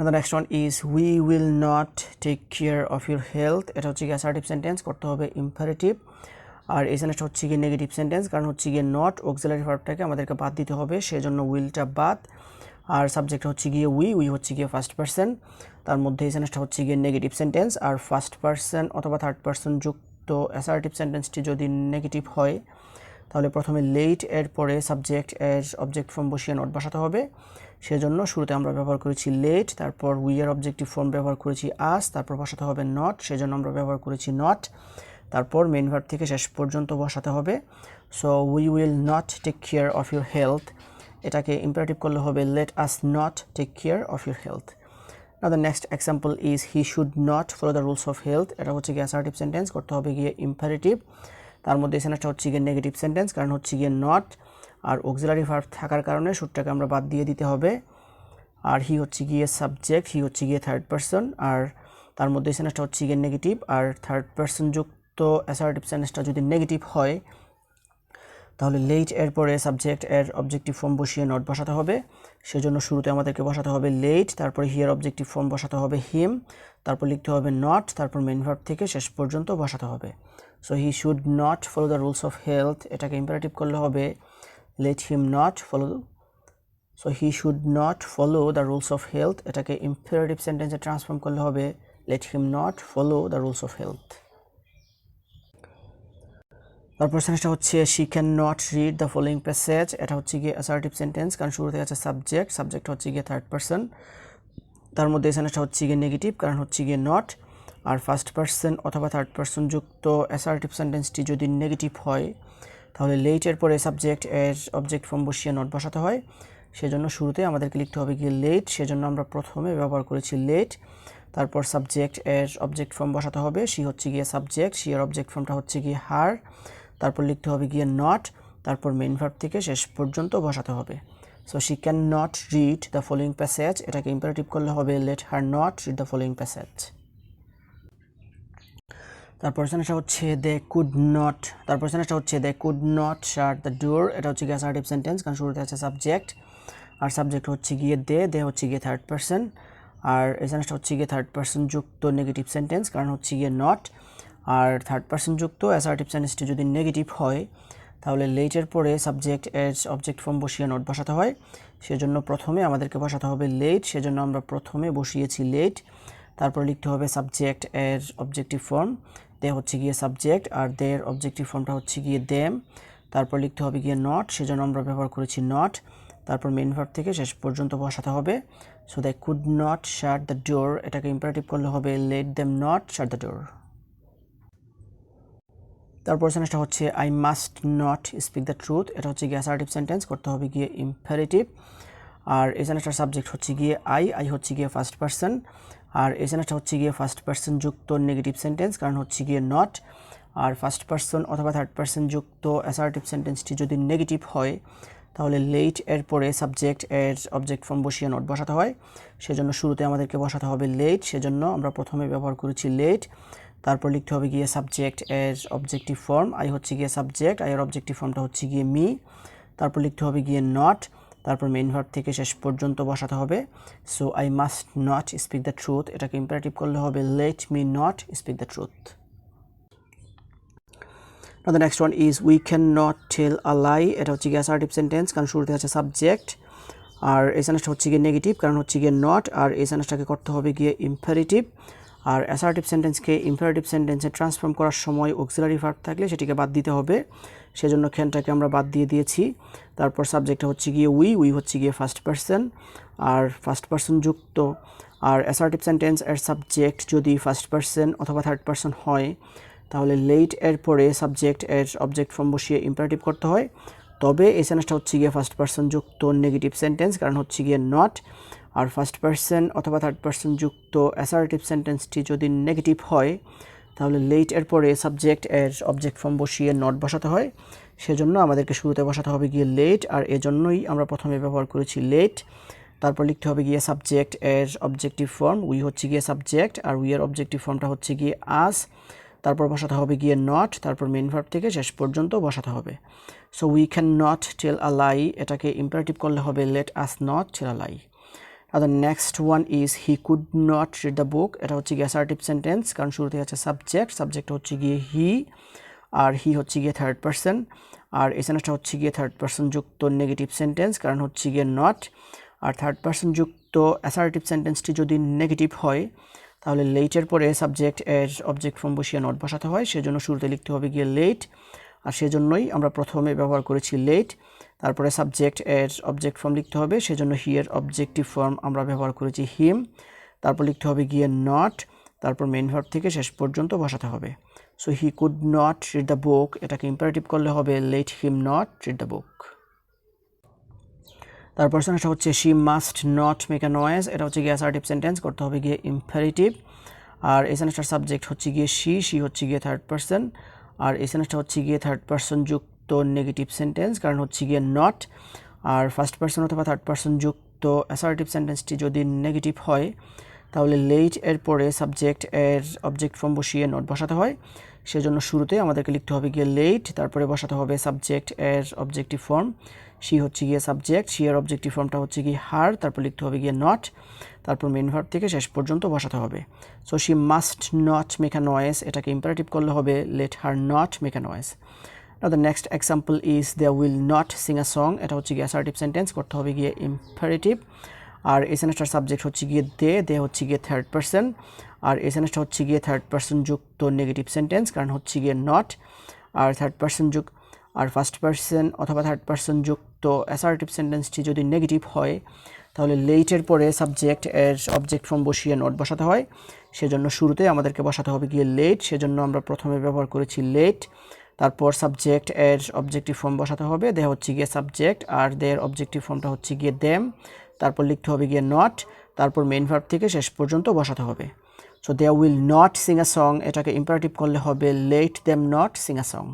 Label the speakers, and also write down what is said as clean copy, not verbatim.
Speaker 1: The next one is we will not take care of your health. এটা হচ্ছে কি assertive sentence, করতে হবে ইম্পারেটিভ। আর এই সেন্টেন্সটা হচ্ছে কি নেগেটিভ সেন্টেন্স, কারণ হচ্ছে গিয়ে নট অক্সিলারি ভার্বটাকে আমাদেরকে বাদ দিতে হবে, সেজন্য উইলটা বাদ। আর সাবজেক্ট হচ্ছে গিয়ে উই হচ্ছে গিয়ে ফার্স্ট পারসন, তার মধ্যে এই সেন্টেন্সটা হচ্ছে গিয়ে নেগেটিভ সেন্টেন্স। আর ফার্স্ট পারসন অথবা থার্ড পারসন যুক্ত অ্যাসার্টিভ সেন্টেন্সটি যদি নেগেটিভ হয় তাহলে প্রথমে লেট এর পরে সাবজেক্ট এর অবজেক্ট ফর্ম বসিয়ে নট বসাতে হবে। সেজন্য শুরুতে আমরা ব্যবহার করেছি লেট, তারপর উই এর অবজেক্টিভ ফর্ম ব্যবহার করেছি আস, তারপর বসাতে হবে নট, সেজন্য আমরা ব্যবহার করেছি নট। তারপর মেইন ভার্ব থেকে শেষ পর্যন্ত বসাতে হবে। So we will not take care of your health, এটাকে ইম্পারেটিভ করলে হবে let us not take care of your health. Now the next example is he should not follow the rules of health. এটা হচ্ছে গিয়ে assertive sentence, করতে হবে গিয়ে imperative. তার মধ্যে এই সেন্টেন্সটা হচ্ছে গিয়ে নেগেটিভ সেন্টেন্স, কারণ হচ্ছে গিয়ে নট আর অক্সিলারি ভার্ব থাকার কারণে শুডটাকে আমরা বাদ দিয়ে দিতে হবে। আর হি হচ্ছে গিয়ে সাবজেক্ট, হি হচ্ছে গিয়ে থার্ড পারসন, আর তার মধ্যে এই সেন্টেন্সটা হচ্ছে গিয়ে নেগেটিভ। আর থার্ড পারসন যুক্ত অ্যাসার্টিভ সেন্টেন্সটা যদি নেগেটিভ হয় তাহলে লেট এর পরে সাবজেক্ট এর অবজেক্টিভ ফর্ম বসিয়ে নট বসাতে হবে। সেজন্য শুরুতে আমাদেরকে বসাতে হবে লেট, তারপরে হিয়ার অবজেক্টিভ ফর্ম বসাতে হবে হিম, তারপর লিখতে হবে নট, তারপর মেইন ভার্ব থেকে শেষ পর্যন্ত বসাতে হবে। So he should not follow the rules of health, এটাকে ইম্পারেটিভ করলে হবে let him not follow. So he should not follow the rules of health, এটাকে ইম্পারেটিভ সেন্টেন্সে ট্রান্সফর্ম করলে হবে let him not follow the rules of health. তারপর সেন্টেন্সটা হচ্ছে she can not read the following passage. এটা হচ্ছে গিয়ে অ্যাসার্টিভ সেন্টেন্স, কারণ শুরুতে আছে সাবজেক্ট হচ্ছে গিয়ে থার্ড পারসন, তার মধ্যে এই সেন্টেন্সটা হচ্ছে গিয়ে নেগেটিভ, কারণ হচ্ছে গিয়ে নট। আর ফার্স্ট পারসন অথবা থার্ড পারসন যুক্ত অ্যাসার্টিভ সেন্টেন্সটি যদি নেগেটিভ হয় তাহলে লেটের পরে সাবজেক্ট এর অবজেক্ট ফর্ম বসিয়ে নট বসাতে হয়। সেজন্য শুরুতে আমাদেরকে লিখতে হবে গিয়ে লেট, সেজন্য আমরা প্রথমে ব্যবহার করেছি লেট। তারপর সাবজেক্ট এর অবজেক্ট ফর্ম বসাতে হবে, শি হচ্ছে গিয়ে সাবজেক্ট, শি এর অবজেক্ট ফর্মটা হচ্ছে গিয়ে হার, তারপর লিখতে হবে গিয়ে নট, তারপর মেইন ভার্ব থেকে শেষ পর্যন্ত বসাতে হবে। So she can not read the following passage, এটাকে ইম্পারেটিভ করলে হবে let her not read the following passage. তারপর সেন্টেন্সটা হচ্ছে they could not shut the door. এটা হচ্ছে গিয়ে অ্যাসার্টিভ সেন্টেন্স, কারণ শুরুতে আছে সাবজেক্ট, আর সাবজেক্ট হচ্ছে গিয়ে দে হচ্ছে গিয়ে থার্ড পারসন। আর এই সেন্টেন্সটা হচ্ছে গিয়ে থার্ড পারসন যুক্ত নেগেটিভ সেন্টেন্স, কারণ হচ্ছে গিয়ে নট। আর থার্ড পারসন যুক্ত অ্যাসার্টিভ সেন্টেন্সটি যদি নেগেটিভ হয় তাহলে লেটের পরে সাবজেক্ট এর অবজেক্ট ফর্ম বসিয়ে নট বসাতে হয়। সেজন্য প্রথমে আমাদেরকে বসাতে হবে লেট, সেজন্য আমরা প্রথমে বসিয়েছি লেট। তারপর লিখতে হবে সাবজেক্ট এর অবজেক্টিভ ফর্ম, দে হচ্ছে গিয়ে সাবজেক্ট, আর দের অবজেক্টিভ ফর্মটা হচ্ছে গিয়ে দেম। তারপর লিখতে হবে গিয়ে নট, সেজন্য আমরা ব্যবহার করেছি নট। তারপর মেইন ভার্ব থেকে শেষ পর্যন্ত বসাতে হবে। So they could not shut the door, এটাকে ইম্পারেটিভ করলে হবে let them not shut the door. তারপর সেন্টেন্সটা হচ্ছে I must not speak the truth. এটা হচ্ছে গিয়ে অ্যাসার্টিভ সেন্টেন্স, করতে হবে গিয়ে ইম্পারেটিভ। আর এই সেন্টেন্সটার সাবজেক্ট হচ্ছে গিয়ে আই হচ্ছে গিয়ে ফার্স্ট পারসন। আর এই সেন্টেন্সটা হচ্ছে গিয়ে ফার্স্ট পারসন যুক্ত নেগেটিভ সেন্টেন্স, কারণ হচ্ছে গিয়ে নট। আর ফার্স্ট পারসন অথবা থার্ড পারসন যুক্ত অ্যাসার্টিভ সেন্টেন্সটি যদি নেগেটিভ হয় তাহলে লেট এর পরে সাবজেক্ট এর অবজেক্ট ফর্ম বসিয়ে নট বসাতে হয়। সেজন্য শুরুতে আমাদেরকে বসাতে হবে লেট, সেজন্য আমরা প্রথমে ব্যবহার করেছি লেট। তারপর লিখতে হবে গিয়ে সাবজেক্ট এর অবজেক্টিভ ফর্ম, আই হচ্ছে গিয়ে সাবজেক্ট, আই এর অবজেক্টিভ ফর্মটা হচ্ছে গিয়ে মি। তারপর লিখতে হবে গিয়ে নট, তারপর মেইন ভার্ব থেকে শেষ পর্যন্ত বসাতে হবে। So I must not speak the truth, এটাকে ইম্পারেটিভ করলে হবে let me not speak the truth. Now the next one is we cannot tell a lie. এটা হচ্ছে গিয়ে অ্যাসার্টিভ সেন্টেন্স, কারণ শুরুতে আছে সাবজেক্ট, আর এই সেন্টেন্সটা হচ্ছে গিয়ে নেগেটিভ, কারণ হচ্ছে গিয়ে নট। আর এই সেন্টেন্সটাকে করতে হবে গিয়ে ইম্পারেটিভ। আর অ্যাসার্টিভ সেন্টেন্সকে ইম্পারেটিভ সেন্টেন্সে ট্রান্সফর্ম করার সময় অক্সিলারি ভার্ব থাকলে সেটিকে বাদ দিতে হবে, সেজন্য ক্যানটাকে আমরা বাদ দিয়ে দিয়েছি। তারপর সাবজেক্টটা হচ্ছে গিয়ে উই হচ্ছে গিয়ে ফার্স্ট পারসন, আর ফার্স্ট পারসন যুক্ত। আর অ্যাসার্টিভ সেন্টেন্স এর সাবজেক্ট যদি ফার্স্ট পারসন অথবা থার্ড পারসন হয় তাহলে লেট এর পরে সাবজেক্ট এর অবজেক্ট ফর্ম বসিয়ে ইম্পারেটিভ করতে হয়। তবে এই সেন্টেন্সটা হচ্ছে গিয়ে ফার্স্ট পারসন যুক্ত নেগেটিভ সেন্টেন্স, কারণ হচ্ছে গিয়ে নট। আর ফার্স্ট পারসন অথবা থার্ড পারসন যুক্ত অ্যাসার্টিভ সেন্টেন্সটি যদি নেগেটিভ হয় তাহলে লেট এর পরে সাবজেক্ট এর অবজেক্ট ফর্ম বসিয়ে নট বসাতে হয়। সেজন্য আমাদেরকে শুরুতে বসাতে হবে গিয়ে লেট, আর এজন্যই আমরা প্রথমে ব্যবহার করেছি লেট। তারপর লিখতে হবে গিয়ে সাবজেক্ট এর অবজেক্টিভ ফর্ম, উই হচ্ছে গিয়ে সাবজেক্ট, আর উই এর অবজেক্টিভ ফর্মটা হচ্ছে গিয়ে আস। তারপর বসাতে হবে গিয়ে নট, তারপর মেইন ভার্ব থেকে শেষ পর্যন্ত বসাতে হবে। So we can not tell a lie, এটাকে ইম্পারেটিভ করলে হবে let us not tell a lie. Now the next one is he could not read the book. এটা হচ্ছে গিয়ে অ্যাসার্টিভ সেন্টেন্স, কারণ শুরুতে আছে সাবজেক্ট হচ্ছে গিয়ে হি, আর হি হচ্ছে গিয়ে থার্ড পারসন, আর এই সেন্টেন্সটা হচ্ছে গিয়ে থার্ড পারসন যুক্ত নেগেটিভ সেন্টেন্স, কারণ হচ্ছে গিয়ে নট। আর থার্ড পারসন যুক্ত অ্যাসার্টিভ সেন্টেন্সটি যদি নেগেটিভ হয় তাহলে লেটের পরে সাবজেক্ট এর অবজেক্ট ফর্ম বসিয়ে নট বসাতে হয়, সেজন্য শুরুতে লিখতে হবে গিয়ে লেট, আর সেজন্যই আমরা প্রথমে ব্যবহার করেছি লেট। তারপরে সাবজেক্ট এর অবজেক্ট ফর্ম লিখতে হবে, সেজন্য হি এর অবজেক্টিভ ফর্ম আমরা ব্যবহার করেছি হিম। তারপর লিখতে হবে গিয়ে নট, তারপর মেইন ভার্ব থেকে শেষ পর্যন্ত বসাতে হবে। So he could not read the book, এটাকে ইম্পারেটিভ করলে হবে let him not read the book. তারপর সেটা হচ্ছে she must not make a noise, এটা হচ্ছে গিয়ে অ্যাসার্টিভ সেন্টেন্স, করতে হবে গিয়ে ইম্পারেটিভ। আর এই সেন্টেন্সটার সাবজেক্ট হচ্ছে গিয়ে শি হচ্ছে গিয়ে থার্ড পারসন, আর এই সেন্টেন্সটা হচ্ছে গিয়ে থার্ড পারসন যুক্ত নেগেটিভ সেন্টেন্স, কারণ হচ্ছে গিয়ে নট। আর ফার্স্ট পারসন অথবা থার্ড পারসন যুক্ত অ্যাসার্টিভ সেন্টেন্সটি যদি নেগেটিভ হয় তাহলে লেট এর পরে সাবজেক্ট এর অবজেক্ট ফর্ম বসিয়ে নট বসাতে হয়, সেজন্য শুরুতে আমাদেরকে লিখতে হবে গিয়ে লেট, তারপরে বসাতে হবে সাবজেক্ট এর অবজেক্টিভ ফর্ম, শি হচ্ছে গিয়ে সাবজেক্ট, শি এর অবজেক্টিভ ফর্মটা হচ্ছে গিয়ে হার, তারপর লিখতে হবে গিয়ে নট, তারপর মেইন ভার্ব থেকে শেষ পর্যন্ত বসাতে হবে। So she must not make a noise, এটাকে ইম্পারেটিভ করলে হবে let her not make a noise. Now the next example is they will not sing a song, এটা হচ্ছে গিয়ে অ্যাসার্টিভ সেন্টেন্স, করতে হবে গিয়ে ইম্পারেটিভ। আর এই সেন্টেন্সটার সাবজেক্ট হচ্ছে গিয়ে দে হচ্ছে গিয়ে থার্ড পারসন, আর এই সেন্টেন্সটা হচ্ছে গিয়ে থার্ড পারসন যুক্ত নেগেটিভ সেন্টেন্স, কারণ হচ্ছে গিয়ে নট। আর থার্ড পারসন আর ফার্স্ট পারসন অথবা থার্ড পারসন যুক্ত অ্যাসার্টিভ সেন্টেন্সটি যদি নেগেটিভ হয় তাহলে লেটের পরে সাবজেক্ট এর অবজেক্ট ফর্ম বসিয়ে নট বসাতে হয়, সেজন্য শুরুতে আমাদেরকে বসাতে হবে গিয়ে লেট, সেজন্য আমরা প্রথমে ব্যবহার করেছি লেট। তারপর সাবজেক্ট এর অবজেক্টিভ ফর্ম বসাতে হবে, দে হচ্ছে গিয়ে সাবজেক্ট, আর দের অবজেক্টিভ ফর্মটা হচ্ছে গিয়ে দেম, তারপর লিখতে হবে গিয়ে নট, তারপর মেইন ভার্ব থেকে শেষ পর্যন্ত বসাতে হবে। So they will not sing a song, এটাকে ইম্পারেটিভ করলে হবে let them not sing a song.